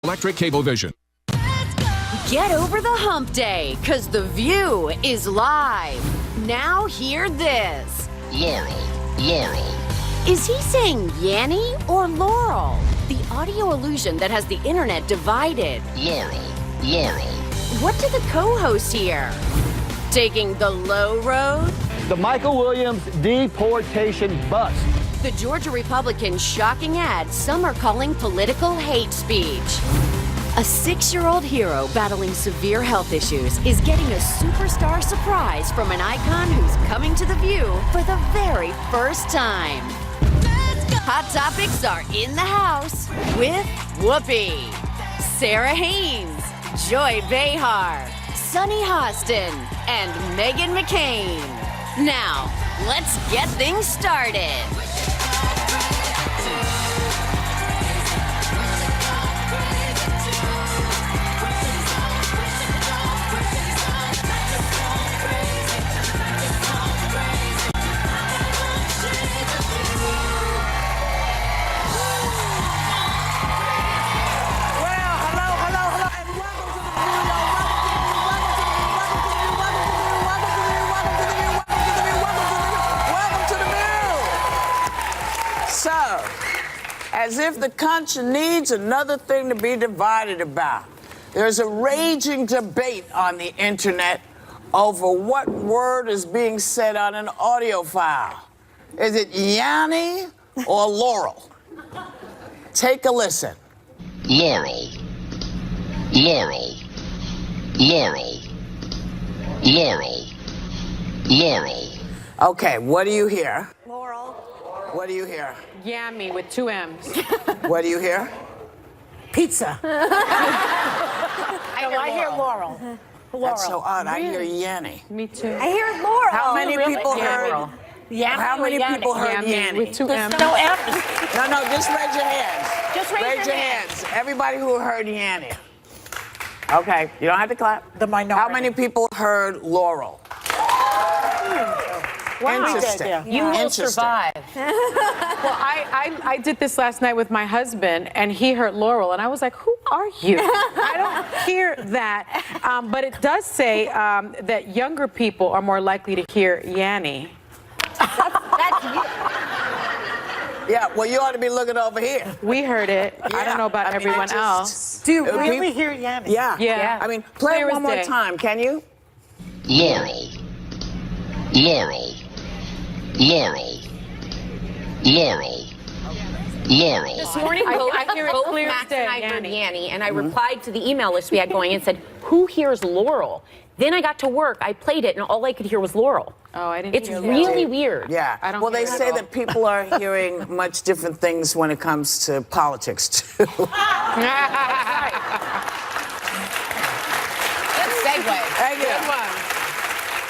Electric Cablevision. Get over the hump day, cause The View is live. Now hear this. Laurel. Is he saying Yanny or Laurel? The audio illusion that has the internet divided. Laurel. What did the co-host hear? Taking the low road? The Michael Williams deportation bust. The Georgia Republican's shocking ad some are calling political hate speech. A 6-year-old hero battling severe health issues is getting a superstar surprise from an icon who's coming to The View for the very first time. Hot Topics are in the house with Whoopi, Sarah Haynes, Joy Behar, Sunny Hostin, and Megan McCain. Now, let's get things started. As if the country needs another thing to be divided about. There's a raging debate on the internet over what word is being said on an audio file. Is it Yanny or Laurel? Take a listen. Laurel. Okay, what do you hear? Laurel. What do you hear? Yammy with 2 M's. What do you hear? Pizza. I hear Laurel. That's so odd. I hear Yanny. Me too. I hear Laurel. How many people heard? Yanny How many people heard Yanny? with 2 M's. No M's. No, just raise your hands. Just raise your hands. Everybody who heard Yanny. Okay, you don't have to clap. The minority. How many people heard Laurel? Wow. Interesting. You will survive. Well, I did this last night with my husband, and he heard Laurel, and I was like, who are you? I don't hear that. But it does say that younger people are more likely to hear Yanny. That's you. Yeah, well, you ought to be looking over here. We heard it. Yeah, I don't know about everyone else. Do you really hear Yanny? Yeah. Yeah. I mean, play Clear it as one more day. time, can you? Laurel. This morning, I hear it both clear as Max day, and I heard Yanny. Yanny, and I replied to the email list we had going and said, who hears Laurel? Then I got to work, I played it, and all I could hear was Laurel. Oh, I didn't It's hear really Laurel. weird. Yeah. I don't Well, they hear it say at all. that people are hearing much different things when it comes to politics, too. Good segue. Thank you.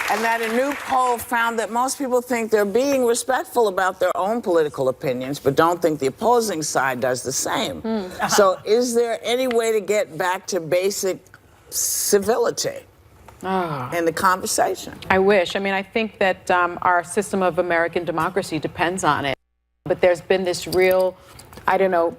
And that a new poll found that most people think they're being respectful about their own political opinions, but don't think the opposing side does the same. So is there any way to get back to basic civility in the conversation? I wish. I mean, I think that our system of American democracy depends on it. But there's been this real, I don't know,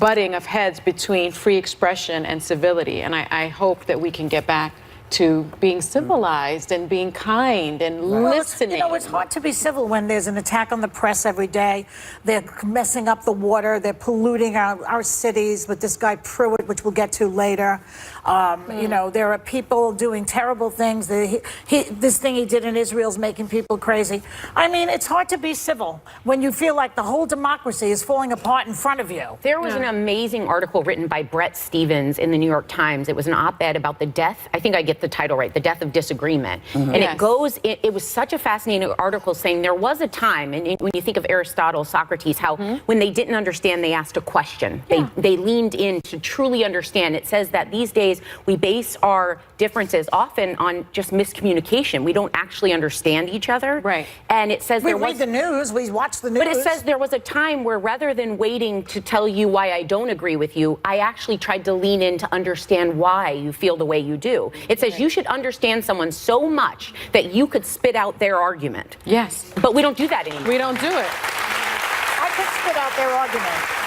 butting of heads between free expression and civility. And I hope that we can get back to being civilized and being kind and listening. You know, it's hard to be civil when there's an attack on the press every day. They're messing up the water. They're polluting our cities with this guy Pruitt, which we'll get to later. You know, there are people doing terrible things. This thing he did in Israel is making people crazy. I mean, it's hard to be civil when you feel like the whole democracy is falling apart in front of you. There was an amazing article written by Brett Stevens in the New York Times. It was an op-ed about the death, I think I get the title right, The Death of Disagreement. And it was such a fascinating article saying there was a time, and when you think of Aristotle, Socrates, how when they didn't understand, they asked a question. They leaned in to truly understand. It says that these days we base our differences often on just miscommunication. We don't actually understand each other. Right. And it says We read the news, we watch the news. but it says there was a time where rather than waiting to tell you why I don't agree with you, I actually tried to lean in to understand why you feel the way you do. It says you should understand someone so much that you could spit out their argument. Yes. But we don't do that anymore. We don't do it. I could spit out their argument.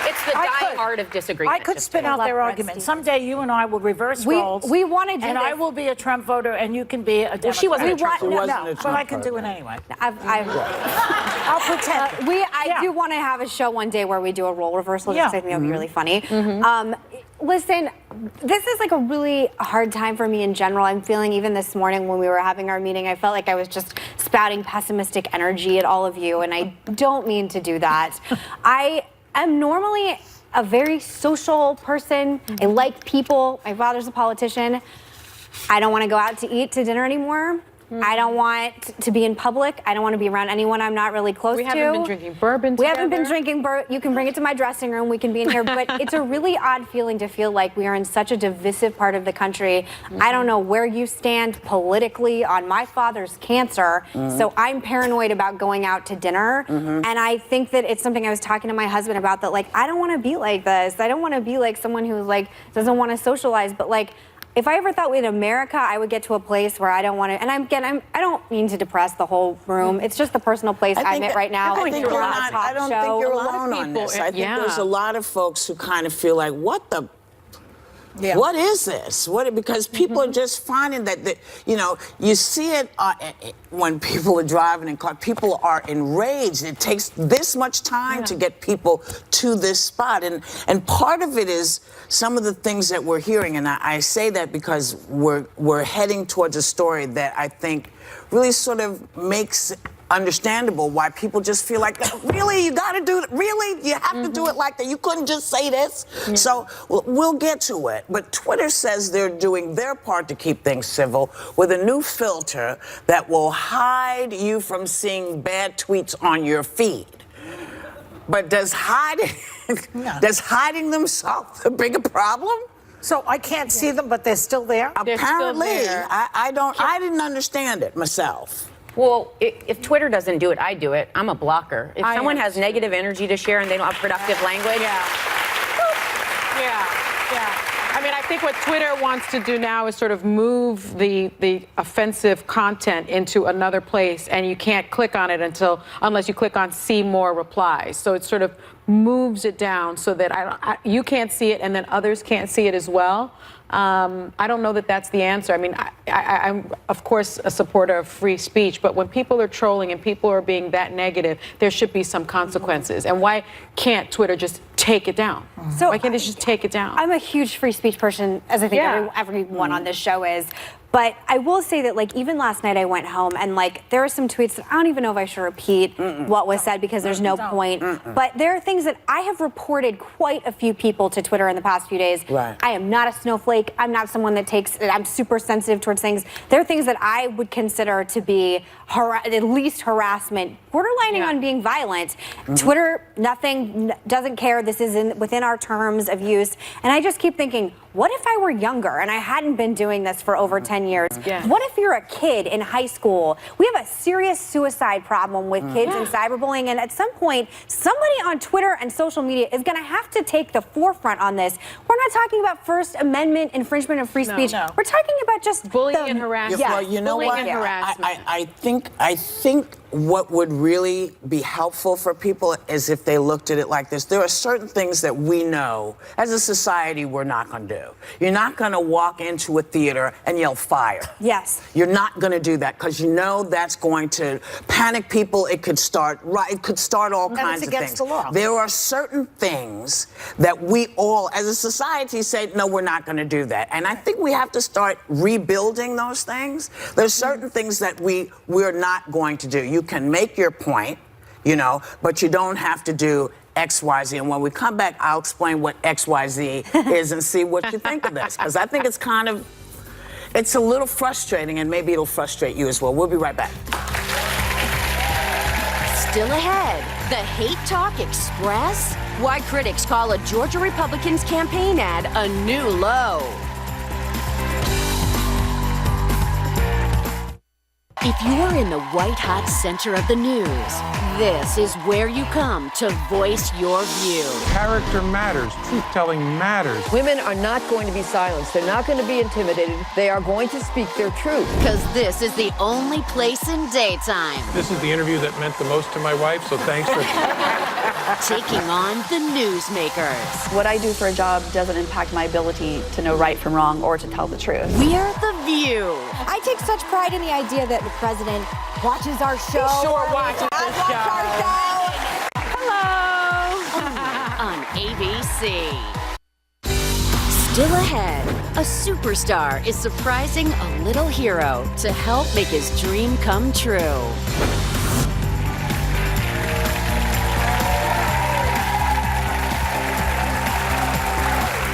It's the dying art of disagreement. I could just spin saying. out their Brett argument. Stevens. Someday you and I will reverse roles. We want to do and this. I will be a Trump voter, and you can be a Democrat. she wasn't a Trump no, voter. She wasn't a but Trump I can do it voter. anyway. I'll pretend. I do want to have a show one day where we do a role reversal. Yeah. Just I think that would be really funny. Listen, this is like a really hard time for me in general. I'm feeling even this morning when we were having our meeting, I felt like I was just spouting pessimistic energy at all of you, and I don't mean to do that. I am normally a very social person. I like people. My father's a politician. I don't want to go out to eat to dinner anymore. I don't want to be in public. I don't want to be around anyone I'm not really close to. We haven't been drinking bourbon We haven't been together. drinking bourbon. You can bring it to my dressing room. We can be in here. But it's a really odd feeling to feel like we are in such a divisive part of the country. I don't know where you stand politically on my father's cancer. So I'm paranoid about going out to dinner. And I think that it's something I was talking to my husband about, that like, I don't want to be like this. I don't want to be like someone who like doesn't want to socialize. But like, if I ever thought in America I would get to a place where I don't want to, and I don't mean to depress the whole room. It's just the personal place I'm at right now. I think you're not. I don't think you're alone on this. I think there's a lot of folks who kind of feel like, what the. Yeah. What is this? Because people are just finding that, you see it when people are driving in cars. People are enraged. It takes this much time to get people to this spot. And part of it is some of the things that we're hearing. And I say that because we're heading towards a story that I think really sort of makes understandable why people just feel like, really, you got to do it? Really? You have to do it like that? You couldn't just say this? So we'll get to it. But Twitter says they're doing their part to keep things civil with a new filter that will hide you from seeing bad tweets on your feed. But does hiding them solve the bigger problem? So I can't see them, but they're still there? Apparently. still there. I didn't understand it myself. Well, if Twitter doesn't do it, I do it. I'm a blocker. If someone am has too. negative energy to share and they don't have productive language, Yeah. I mean, I think what Twitter wants to do now is sort of move the offensive content into another place, and you can't click on it unless you click on see more replies. So it sort of moves it down so that you can't see it and then others can't see it as well. I don't know that that's the answer. I mean, I'm, of course, a supporter of free speech, but when people are trolling and people are being that negative, there should be some consequences. And why can't Twitter just take it down? So why can't they just take it down? I'm a huge free speech person, as I think everyone on this show is. But I will say that, like, even last night I went home and, like, there are some tweets that I don't even know if I should repeat what was said because there's no point. But there are things that I have reported quite a few people to Twitter in the past few days. Right. I am not a snowflake. I'm not someone that I'm super sensitive towards things. There are things that I would consider to be at least harassment, borderlining on being violent. Twitter, doesn't care. This is within our terms of use. And I just keep thinking, what if I were younger and I hadn't been doing this for over 10 years? Yeah. What if you're a kid in high school? We have a serious suicide problem with kids and cyberbullying, and at some point, somebody on Twitter and social media is going to have to take the forefront on this. We're not talking about First Amendment infringement of free speech. No. We're talking about just Bullying and harassment. Yeah. Well, you know Bullying what? and harassment. I think what would really be helpful for people is if they looked at it like this. There are certain things that we know as a society we're not going to do. You're not going to walk into a theater and yell fire. Yes. You're not going to do that because you know that's going to panic people. It could start all kinds it's of against things. the law. There are certain things that we all, as a society, say, no, we're not going to do that. And I think we have to start rebuilding those things. There's certain things that we're not going to do. You can make your point, but you don't have to do XYZ. And when we come back, I'll explain what XYZ is and see what you think of this. Because I think it's a little frustrating, and maybe it'll frustrate you as well. We'll be right back. Still ahead, the Hate Talk Express? Why critics call a Georgia Republican's campaign ad a new low. If you're in the white-hot center of the news, this is where you come to voice your view. Character matters. Truth-telling matters. Women are not going to be silenced. They're not going to be intimidated. They are going to speak their truth. Because this is the only place in daytime This is the interview that meant the most to my wife, so thanks for... taking on the newsmakers. What I do for a job doesn't impact my ability to know right from wrong or to tell the truth. We're The View. I take such pride in the idea that the president watches our show. He sure watches I the watch show. our show. Hello. On ABC. Still ahead, a superstar is surprising a little hero to help make his dream come true.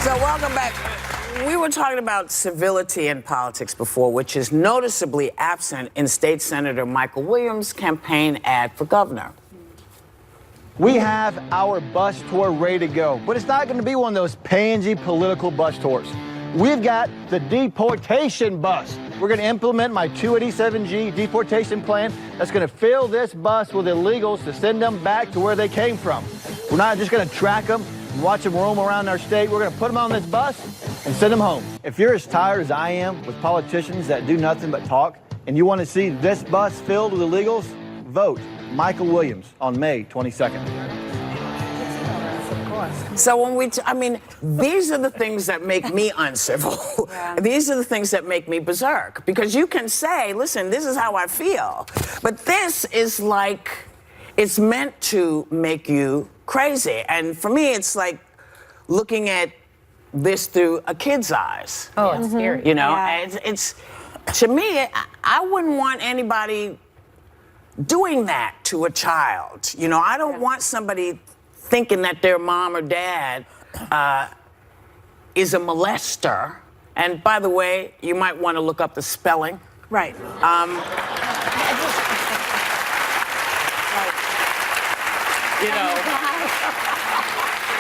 So welcome back. We were talking about civility in politics before, which is noticeably absent in State Senator Michael Williams' campaign ad for governor. We have our bus tour ready to go, but it's not going to be one of those pansy political bus tours. We've got the deportation bus. We're going to implement my 287G deportation plan that's going to fill this bus with illegals to send them back to where they came from. We're not just going to track them and watch them roam around our state. We're going to put them on this bus and send them home. If you're as tired as I am with politicians that do nothing but talk, and you want to see this bus filled with illegals, vote Michael Williams on May 22nd. So when these are the things that make me uncivil. Yeah. These are the things that make me berserk. Because you can say, listen, this is how I feel. But this is like, it's meant to make you crazy. And for me, it's like looking at this through a kid's eyes. Oh, it's scary. You know, Yeah. and it's to me, I wouldn't want anybody doing that to a child. You know, I don't want somebody thinking that their mom or dad is a molester. And by the way, you might want to look up the spelling. Right. You know,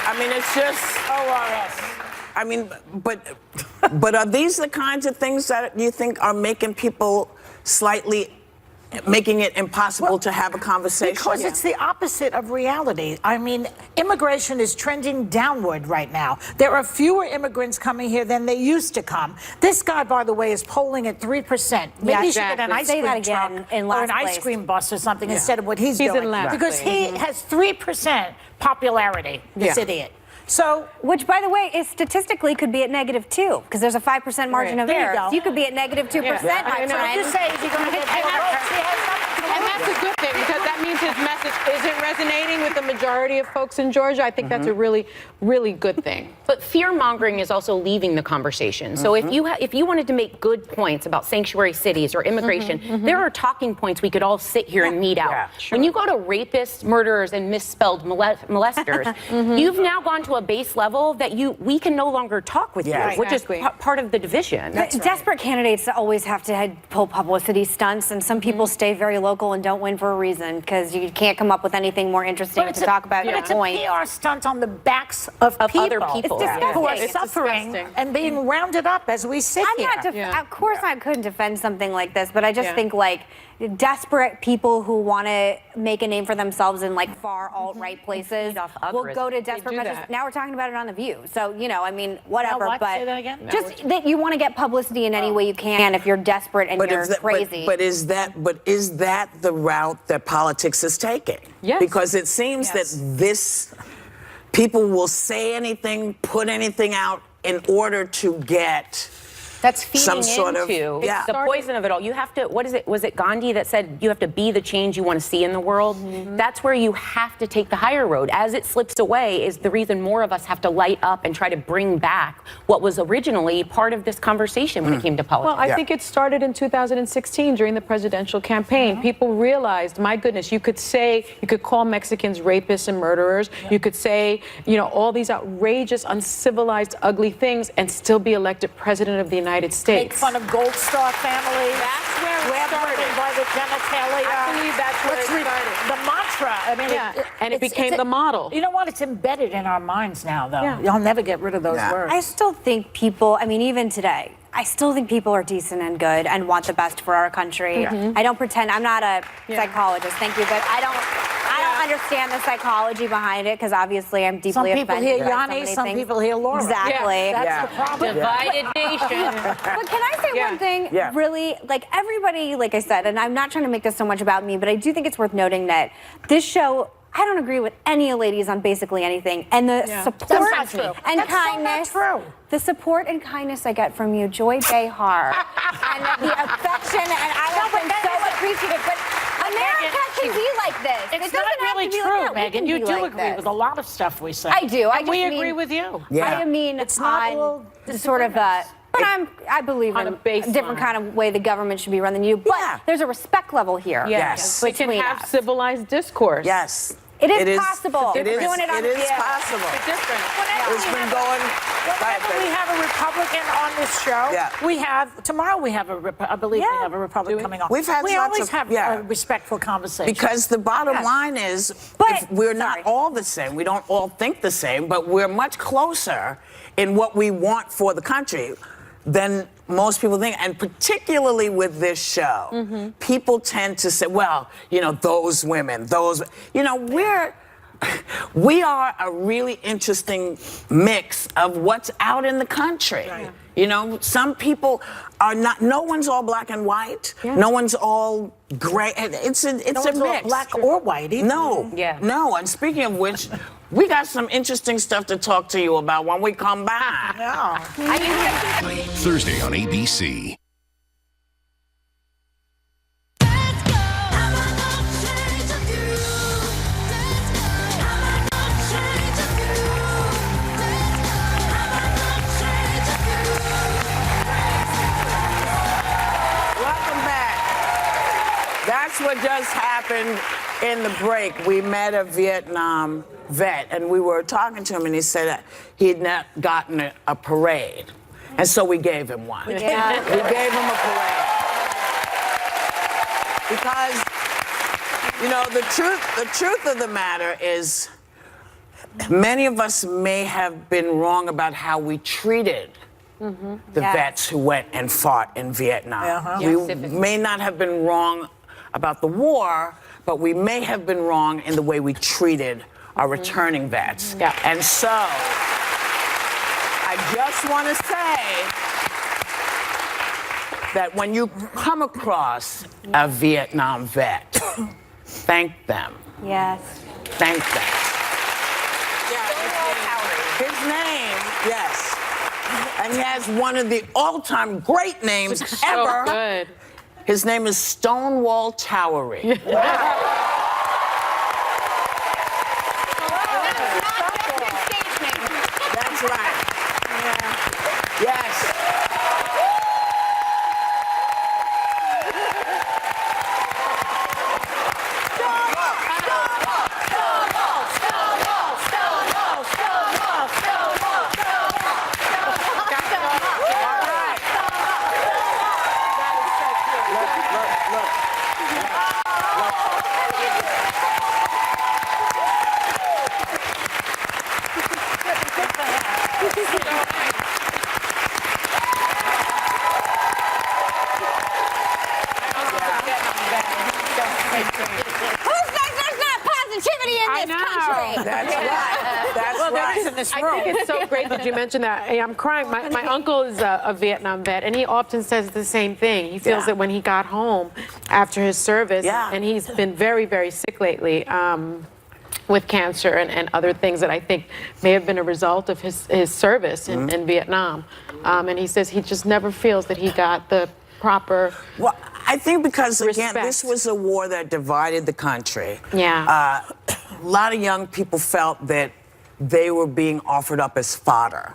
I mean, it's just ORS. I mean, but are these the kinds of things that you think are making people slightly making it impossible to have a conversation? Because it's the opposite of reality. I mean, immigration is trending downward right now. There are fewer immigrants coming here than they used to come. This guy, by the way, is polling at 3%. Maybe he should get an ice Say cream that again truck in or last an ice place. cream bus or something instead of what he's He's doing. in last Because place. he has 3% popularity, this idiot. So, Which, by the way, is statistically could be at -2 because there's a 5% margin of There you error. go. So you could be at -2%, my I know. friend. just say, is he going to get more votes? He has nothing to And lose. that's a good thing because that means his message isn't resonating with the majority of folks in Georgia. I think that's a really, really good thing. But fear mongering is also leaving the conversation. So if you wanted to make good points about sanctuary cities or immigration, there are talking points we could all sit here and meet out. Yeah, When you go to rapists, murderers, and misspelled molesters, you've now gone to a base level that we can no longer talk with Yeah. you, which is Exactly. part of the division. Desperate candidates always have to pull publicity stunts, and some people stay very local and don't win for a reason because you can't come up with anything more interesting to talk about But your it's a point. PR stunt on the backs of other people. It's Yeah. who are It's suffering disgusting. and being rounded up as we sit I'm here. not of course I couldn't defend something like this, but I just Yeah. think like desperate people who want to make a name for themselves in like far alt-right places will go to desperate do measures. that. Now we're talking about it on The View. So, you know, I mean, whatever. what? But Say that again? just that you want to get publicity in any way you can if you're desperate and you're crazy. But is that the route that politics is taking? Yes. Because it seems that people will say anything, put anything out in order to get That's feeding some sort of- into yeah. the poison of it all. You have to, what is it? Was it Gandhi that said you have to be the change you want to see in the world? That's where you have to take the higher road. As it slips away is the reason more of us have to light up and try to bring back what was originally part of this conversation when it came to politics. Well, I think it started in 2016 during the presidential campaign. People realized, my goodness, you could call Mexicans rapists and murderers. You could say, you know, all these outrageous, uncivilized, ugly things and still be elected president of the United States. Make fun of Gold Star families. That's where it grab started. women by the genitalia. I believe that's where it started. The mantra. I mean, Yeah, and it became the model. You know what? It's embedded in our minds now, though. Yeah. You'll never get rid of those words. I still think people, I mean, even today, I still think people are decent and good and want the best for our country. I don't pretend, I'm not a psychologist, thank you, but I don't understand the psychology behind it because obviously I'm deeply Some people offended hear by so Yanni, many some things. people hear Laura. Exactly. That's the problem. Divided nation. But can I say one thing? Really, like everybody, like I said, and I'm not trying to make this so much about me, but I do think it's worth noting that this show I don't agree with any ladies on basically anything. And the support That's not true. and That's kindness, so not true. the support and kindness I get from you, Joy Behar, and the affection, and I have been so appreciative. But America can be like this. It's it doesn't not really have to be true, like that. We Megan. can You be do like agree this. with a lot of stuff we say. I do. I And just we mean, agree with you. Yeah. I mean, It's not all on sort of a. But I believe On in a baseline. different kind of way the government should be run than you. But Yeah. there's a respect level here. Yes. We can between have us. civilized discourse. Yes. It is possible. It is, We're doing it on it is yeah. possible. It's different. It's been going. Whenever we have a Republican on this show, we have tomorrow. We have I believe we have a Republican coming on. We've had we lots always of- have yeah. a respectful conversation. Because the bottom line is, But- if we're not sorry. all the same. We don't all think the same, but we're much closer in what we want for the country than most people think. And particularly with this show, people tend to say, well, you know, those women, you know, we are a really interesting mix of what's out in the country. Right. You know, some people are not. No one's all black and white. Yeah. No one's all gray. It's a no mix. one's all black or white. Either. No. Yeah. No. And speaking of which, we got some interesting stuff to talk to you about when we come back. No. Thursday on ABC. Welcome back. That's what just happened in the break. We met a Vietnam vet, and we were talking to him, and he said that he had not gotten a parade. And so we gave him one. Yeah. We gave him a parade. Because, you know, the truth of the matter is many of us may have been wrong about how we treated the vets who went and fought in Vietnam. We may not have been wrong about the war, but we may have been wrong in the way we treated our returning vets. Yeah. And so, I just want to say that when you come across a Vietnam vet, thank them. Yes. Thank them. His name, yes. And he has one of the all-time great names ever. So good. His name is Stonewall Towery. That's right. Yes. Who says there's not positivity in this country? That's right. That's Well, there right. is in this I room. think it's so great that you mentioned that. Hey, I'm crying. My uncle is a Vietnam vet, and he often says the same thing. He feels that when he got home after his service, and he's been very, very sick lately with cancer and other things that I think may have been a result of his service in Vietnam. And he says he just never feels that he got the proper Well, I think because, again, respect. this was a war that divided the country. Yeah. A lot of young people felt that they were being offered up as fodder.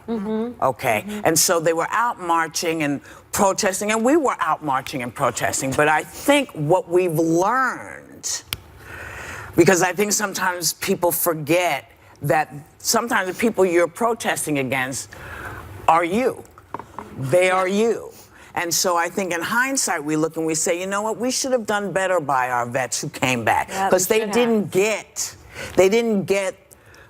Okay? And so they were out marching and protesting, and we were out marching and protesting. But I think what we've learned, because I think sometimes people forget that sometimes the people you're protesting against are you. They are you. And so I think in hindsight, we look and we say, you know what, we should have done better by our vets who came back. Because they didn't get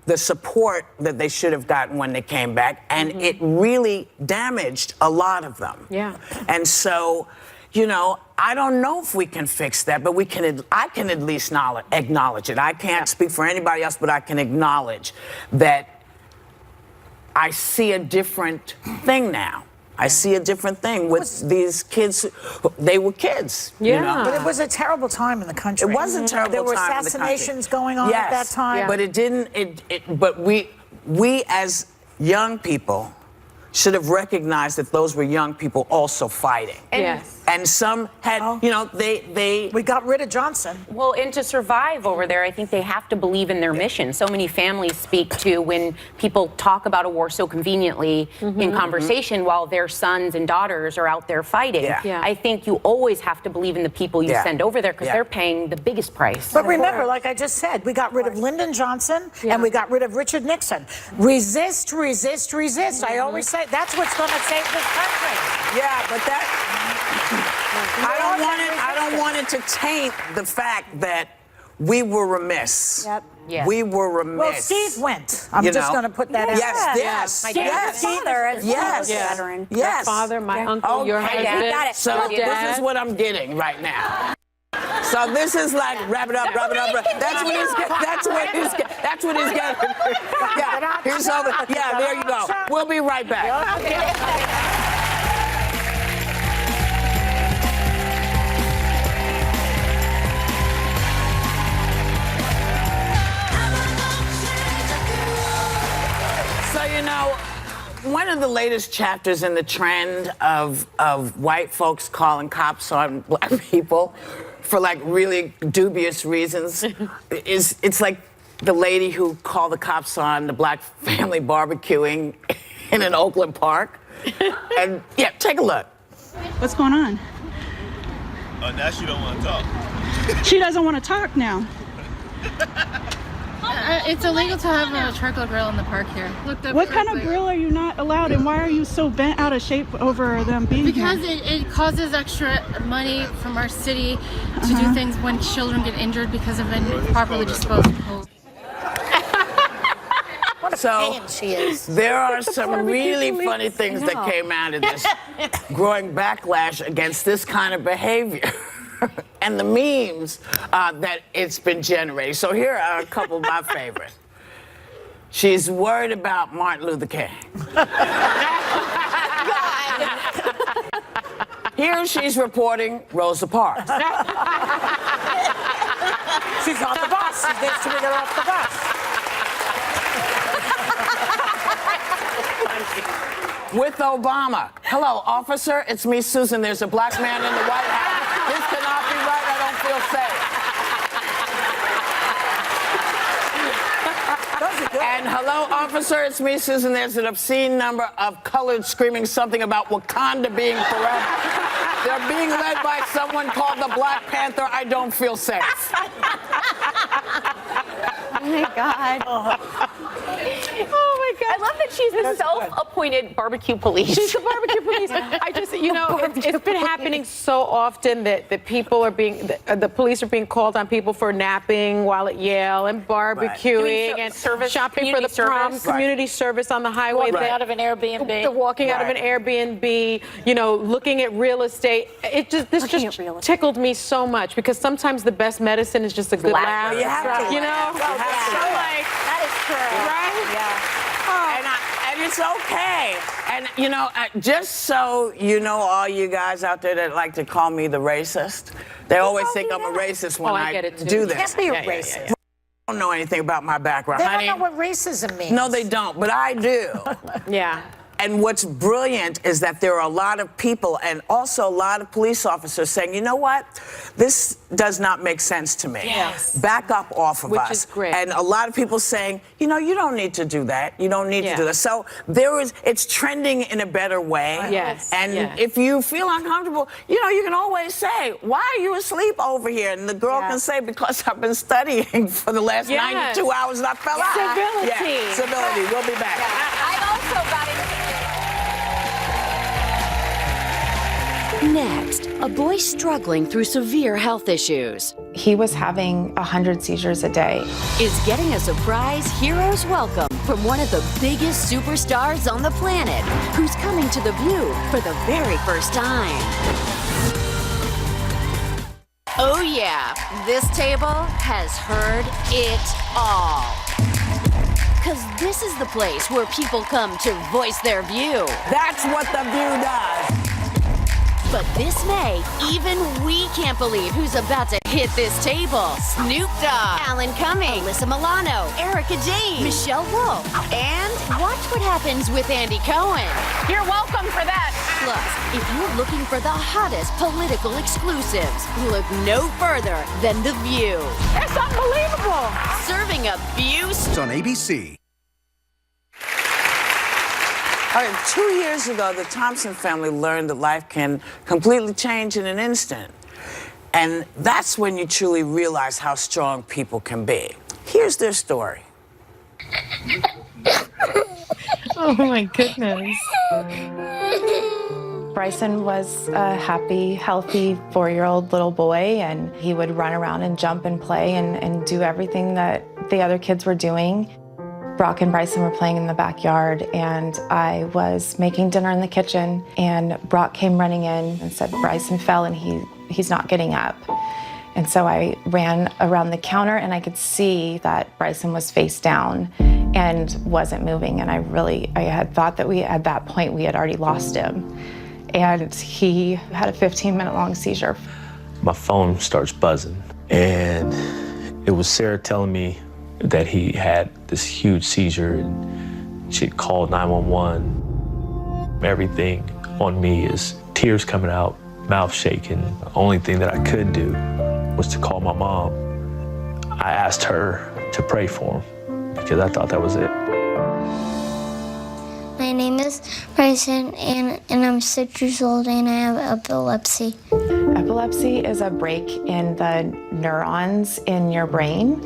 the support that they should have gotten when they came back. And it really damaged a lot of them. Yeah. And so, you know, I don't know if we can fix that, but I can at least acknowledge it. I can't speak for anybody else, but I can acknowledge that I see a different thing now. I see a different thing with these kids. They were kids. Yeah. You know? But it was a terrible time in the country. It was a terrible There were time in the country. assassinations going on at that time. But it didn't. But we as young people should have recognized that those were young people also fighting. Yes. And some had, you know, they. We got rid of Johnson. Well, and to survive over there, I think they have to believe in their mission. So many families speak to when people talk about a war so conveniently in conversation while their sons and daughters are out there fighting. Yeah. I think you always have to believe in the people you send over there because they're paying the biggest price. But remember, like I just said, we got rid of Lyndon Johnson and we got rid of Richard Nixon. Resist, resist, resist. I always say that's what's going to save this country. Yeah, but that. I don't want it to taint the fact that we were remiss. Yep. Yes. We were remiss. Well, Steve went. I'm just going to put that out. Yes. My father as well as a veteran. Yes. Your father, my uncle, your husband. Got it. So this is what I'm getting right now. So this is like wrap it up. That's what he's getting. That's what he's getting. Yeah. Here's all the. Yeah. There you go. We'll be right back. So, you know, one of the latest chapters in the trend of white folks calling cops on black people for like really dubious reasons is it's like the lady who called the cops on the black family barbecuing in an Oakland park. And yeah, take a look. What's going on? Now she don't want to talk. She doesn't want to talk now. It's illegal to have a charcoal grill in the park here. What kind of grill are you not allowed, and why are you so bent out of shape over them being because here? it causes extra money from our city to do things when children get injured because of improperly disposed of hose. So there are some really funny things that came out of this growing backlash against this kind of behavior. And the memes that it's been generating. So here are a couple of my favorites. She's worried about Martin Luther King. Here she's reporting Rosa Parks. She's on the bus. She gets to get off the bus. With Obama. Hello, officer. It's me, Susan. There's a black man in the White House. This cannot be right. I don't feel safe. And hello, officer. It's me, Susan. There's an obscene number of colored screaming something about Wakanda being forever. They're being led by someone called the Black Panther. I don't feel safe. Oh my God. Oh my God. I love that she's the self-appointed barbecue police. She's the barbecue police. I just, you know, it's been happening so often that people are being, the police are being called on people for napping while at Yale and barbecuing and shopping for the prom, community service on the highway. Walking out of an Airbnb. They're walking out of an Airbnb, you know, looking at real estate. This just tickled me so much because sometimes the best medicine is just a good laugh. You have to. You know? That is true. Right? Yeah. And it's okay. And, you know, just so you know, all you guys out there that like to call me the racist, they always think I'm a racist when I do this. You can't be a racist. They don't know anything about my background. They don't know what racism means. No, they don't, but I do. Yeah. And what's brilliant is that there are a lot of people and also a lot of police officers saying, you know what? This does not make sense to me. Yes. Back up off of us. Which is great. And a lot of people saying, you know, you don't need to do that. You don't need to do that. So it's trending in a better way. Yes. And if you feel uncomfortable, you know, you can always say, why are you asleep over here? And the girl can say, because I've been studying for the last 92 hours and I fell out. Civility. Yeah. Civility. We'll be back. I've also got Next, a boy struggling through severe health issues He was having 100 seizures a day. is getting a surprise hero's welcome from one of the biggest superstars on the planet, who's coming to The View for the very first time. Oh yeah, this table has heard it all. Because this is the place where people come to voice their view. That's what The View does. But this May, even we can't believe who's about to hit this table. Snoop Dogg, Alan Cumming, Alyssa Milano, Erica Jane, Michelle Wolf, and watch what happens with Andy Cohen. You're welcome for that. Plus, if you're looking for the hottest political exclusives, look no further than The View. It's unbelievable. Serving a view. It's on ABC. All right, 2 years ago, the Thompson family learned that life can completely change in an instant. And that's when you truly realize how strong people can be. Here's their story. Oh my goodness. Bryson was a happy, healthy 4-year-old little boy, and he would run around and jump and play and do everything that the other kids were doing. Brock and Bryson were playing in the backyard, and I was making dinner in the kitchen, and Brock came running in and said Bryson fell and he's not getting up. And so I ran around the counter, and I could see that Bryson was face down and wasn't moving, and I had thought that at that point we had already lost him. And he had a 15-minute long seizure. My phone starts buzzing, and it was Sarah telling me that he had this huge seizure, and she called 911. Everything on me is tears coming out, mouth shaking. The only thing that I could do was to call my mom. I asked her to pray for him because I thought that was it. My name is Bryson, and I'm 6 years old, and I have epilepsy. Epilepsy is a break in the neurons in your brain.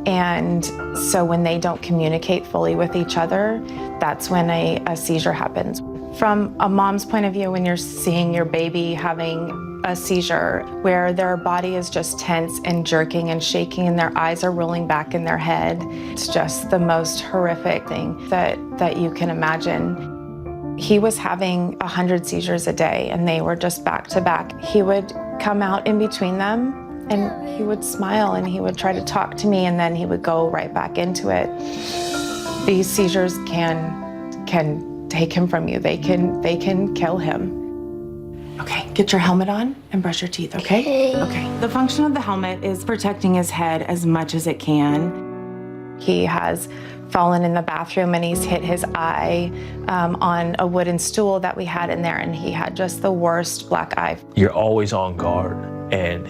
And so when they don't communicate fully with each other, that's when a seizure happens. From a mom's point of view, when you're seeing your baby having a seizure where their body is just tense and jerking and shaking and their eyes are rolling back in their head, it's just the most horrific thing that you can imagine. He was having 100 seizures a day, and they were just back to back. He would come out in between them, and he would smile and he would try to talk to me, and then he would go right back into it. These seizures can take him from you. They can kill him. Okay, get your helmet on and brush your teeth, okay? Okay. The function of the helmet is protecting his head as much as it can. He has fallen in the bathroom and he's hit his eye on a wooden stool that we had in there, and he had just the worst black eye. You're always on guard, and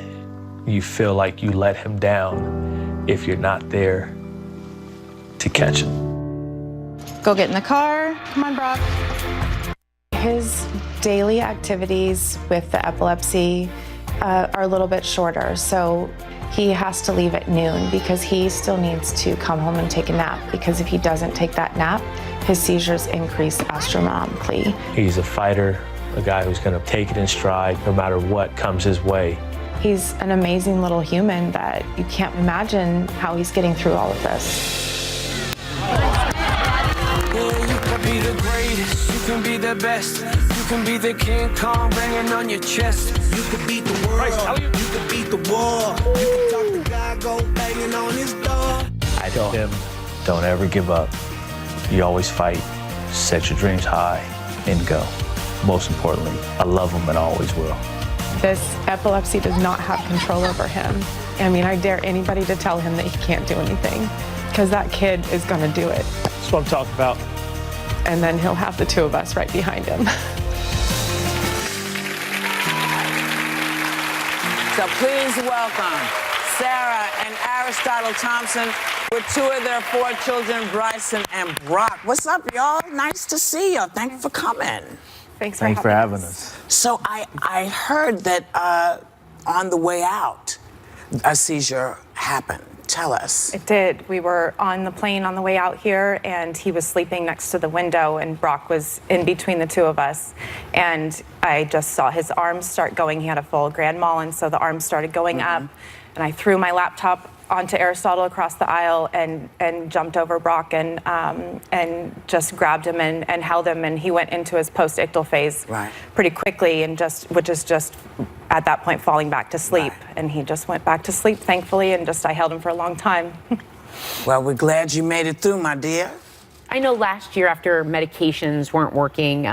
you feel like you let him down if you're not there to catch him. Go get in the car. Come on, Brock. His daily activities with the epilepsy are a little bit shorter, so he has to leave at noon because he still needs to come home and take a nap, because if he doesn't take that nap, his seizures increase astronomically. He's a fighter, a guy who's gonna take it in stride no matter what comes his way. He's an amazing little human that you can't imagine how he's getting through all of this. Yeah, you can be the greatest, you can be the best, you can be the King Kong banging on your chest. You can beat the world, you can beat the war, you can talk the guy, go banging on his door. I tell him, don't ever give up. You always fight, set your dreams high, and go. Most importantly, I love him and I always will. This epilepsy does not have control over him. I mean, I dare anybody to tell him that he can't do anything, because that kid is gonna do it. That's what I'm talking about. And then he'll have the two of us right behind him. So please welcome Sarah and Aristotle Thompson with 2 of their 4 children, Bryson and Brock. What's up, y'all? Nice to see you. Thank you for coming. Thanks for having us. So I heard that on the way out, a seizure happened. Tell us. It did. We were on the plane on the way out here, and he was sleeping next to the window, and Brock was in between the two of us. And I just saw his arms start going. He had a full grand mal, and so the arms started going up. And I threw my laptop onto Aristotle across the aisle and jumped over Brock and just grabbed him and held him, and he went into his post-ictal phase pretty quickly, and which is just at that point falling back to sleep. And he just went back to sleep, thankfully, and I held him for a long time. Well, we're glad you made it through, my dear. I know last year after medications weren't working,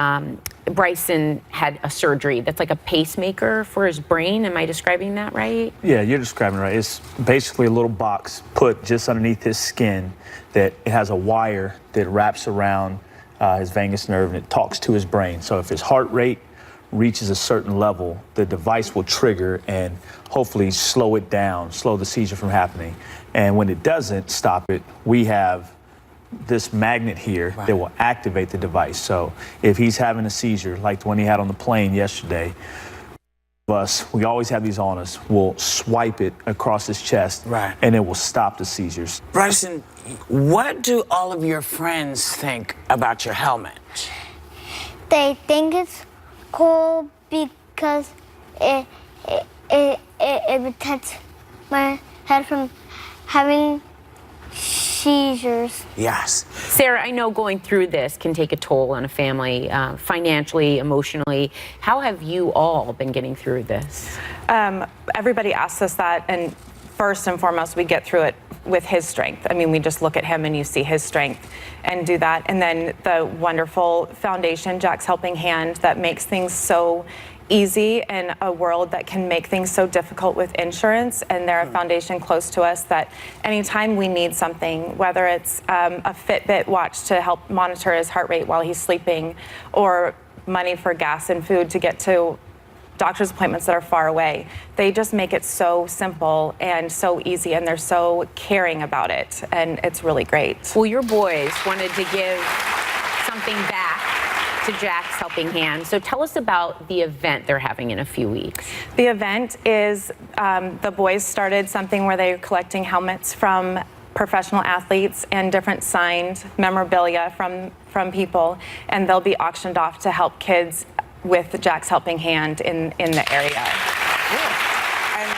Bryson had a surgery that's like a pacemaker for his brain. Am I describing that right? Yeah, you're describing it right. It's basically a little box put just underneath his skin that it has a wire that wraps around his vagus nerve and it talks to his brain. So if his heart rate reaches a certain level, the device will trigger and hopefully slow it down, slow the seizure from happening. And when it doesn't stop it, we have this magnet here that will activate the device. So if he's having a seizure, like the one he had on the plane yesterday, we always have these on us. We'll swipe it across his chest, and it will stop the seizures. Bryson, what do all of your friends think about your helmet? They think it's cool because it protects my head from having seizures. Yes. Sarah, I know going through this can take a toll on a family, financially, emotionally. How have you all been getting through this? Everybody asks us that, and first and foremost, we get through it with his strength. I mean, we just look at him and you see his strength and do that. And then the wonderful foundation, Jack's Helping Hand, that makes things so easy in a world that can make things so difficult with insurance. And they're a foundation close to us that anytime we need something, whether it's a Fitbit watch to help monitor his heart rate while he's sleeping, or money for gas and food to get to doctor's appointments that are far away, they just make it so simple and so easy, and they're so caring about it, and it's really great. Well, your boys wanted to give something back to Jack's Helping Hand. So tell us about the event they're having in a few weeks. The event is, the boys started something where they're collecting helmets from professional athletes and different signed memorabilia from people, and they'll be auctioned off to help kids with Jack's Helping Hand in the area. Yeah. And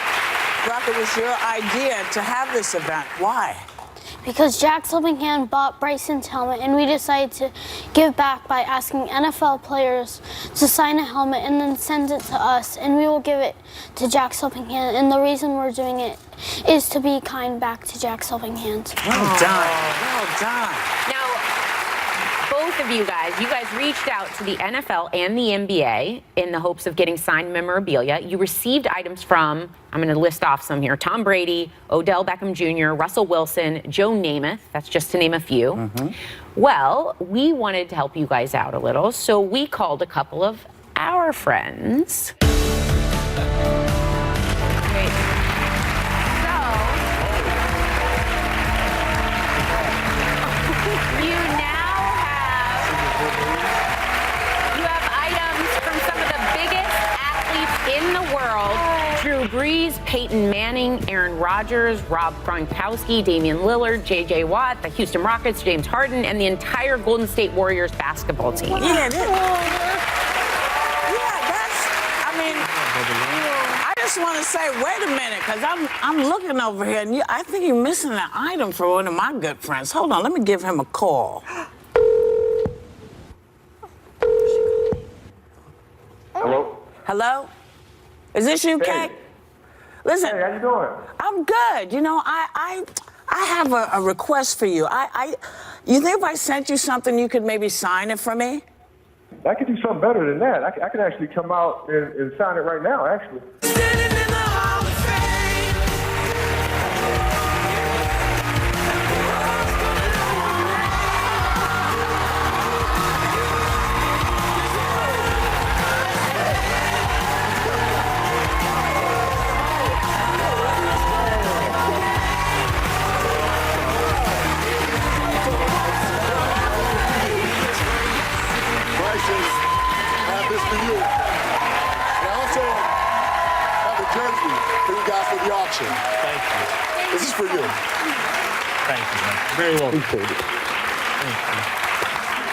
Brock, it was your idea to have this event. Why? Because Jack's Helping Hand bought Bryson's helmet, and we decided to give back by asking NFL players to sign a helmet and then send it to us, and we will give it to Jack's Helping Hand. And the reason we're doing it is to be kind back to Jack's Helping Hand. Well done. Well done. Now, both of you guys reached out to the NFL and the NBA in the hopes of getting signed memorabilia. You received items from, I'm going to list off some here, Tom Brady, Odell Beckham Jr., Russell Wilson, Joe Namath. That's just to name a few. Well, we wanted to help you guys out a little, so we called a couple of our friends. Drew Brees, Peyton Manning, Aaron Rodgers, Rob Gronkowski, Damian Lillard, J.J. Watt, the Houston Rockets, James Harden, and the entire Golden State Warriors basketball team. Yeah, that's, I mean, I just want to say, wait a minute, because I'm looking over here, and I think you're missing an item for one of my good friends. Hold on, let me give him a call. Hello? Hello? Is this you, Kay? Listen, hey, how you doing? I'm good. You know, I have a request for you. You think if I sent you something, you could maybe sign it for me? I could do something better than that. I could actually come out and sign it right now, actually. The auction. Thank you. This is for you. Thank you, man. Very well. Thank you.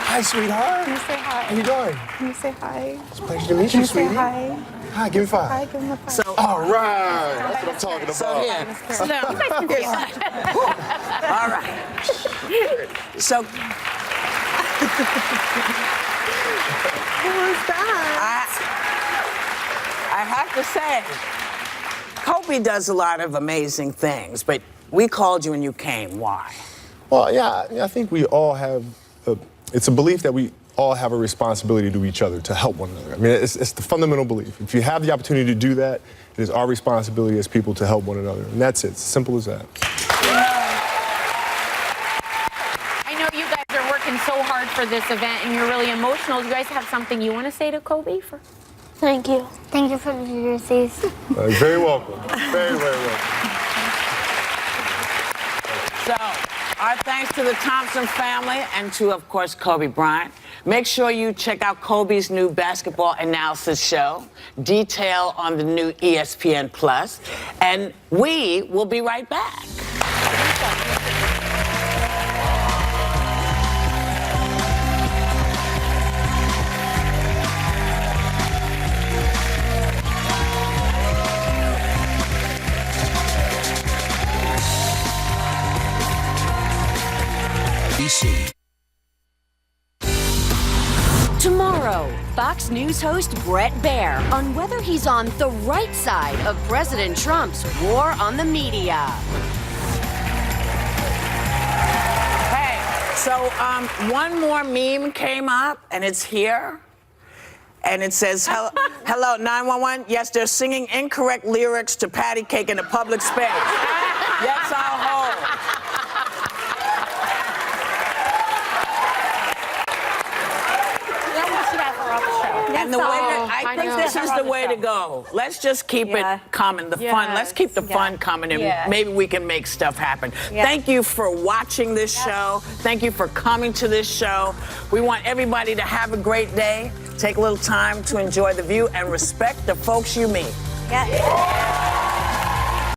Hi, sweetheart. Can you say hi? How you doing? Can you say hi? It's a pleasure to meet Can you, you say sweetie. hi? Hi, give me 5. Hi, give him a 5. So, all right. That's what I'm talking about. So here. So, you guys can say hi. All right. So. What was that? I have to say, Kobe does a lot of amazing things, but we called you and you came. Why? Well, yeah, I think we all have It's a belief that we all have a responsibility to each other to help one another. I mean, it's the fundamental belief. If you have the opportunity to do that, it is our responsibility as people to help one another. And that's it. It's simple as that. I know you guys are working so hard for this event and you're really emotional. Do you guys have something you want to say to Kobe? Thank you. Thank you for the jerseys. Very welcome. Very, very welcome. So, our thanks to the Thompson family and to, of course, Kobe Bryant. Make sure you check out Kobe's new basketball analysis show, detail on the new ESPN Plus, and we will be right back. Tomorrow, Fox News host Brett Baer on whether he's on the right side of President Trump's war on the media. Hey, so one more meme came up, and it's here. And it says, hello, 911. Yes, they're singing incorrect lyrics to Patty Cake in a public space. Yes, I'll hold. And the way I think this is the way to go. Let's just keep it coming, the fun. Let's keep the fun coming, and maybe we can make stuff happen. Thank you for watching this show. Thank you for coming to this show. We want everybody to have a great day. Take a little time to enjoy the view and respect the folks you meet. Yeah.